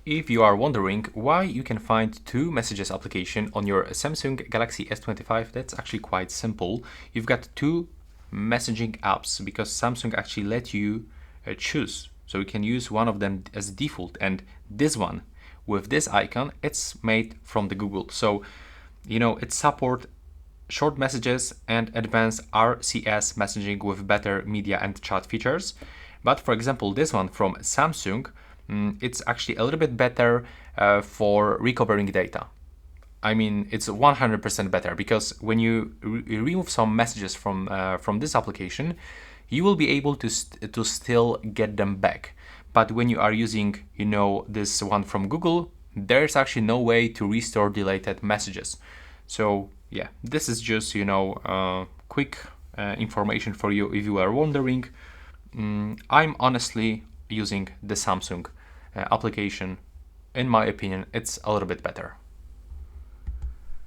If you are wondering why you can find two messages application on your Samsung Galaxy S25, that's actually quite simple. You've got two messaging apps because Samsung actually let you choose. So you can use one of them as default, and this one with this icon, it's made from the Google. So, it support short messages and advanced RCS messaging with better media and chat features. But for example, this one from Samsung, it's actually a little bit better for recovering data. I mean, it's 100% better because when you remove some messages from this application, you will be able to still get them back. But when you are using, this one from Google, there's actually no way to restore deleted messages. So yeah, this is just quick information for you if you are wondering. I'm honestly using the Samsung application. In my opinion, it's a little bit better.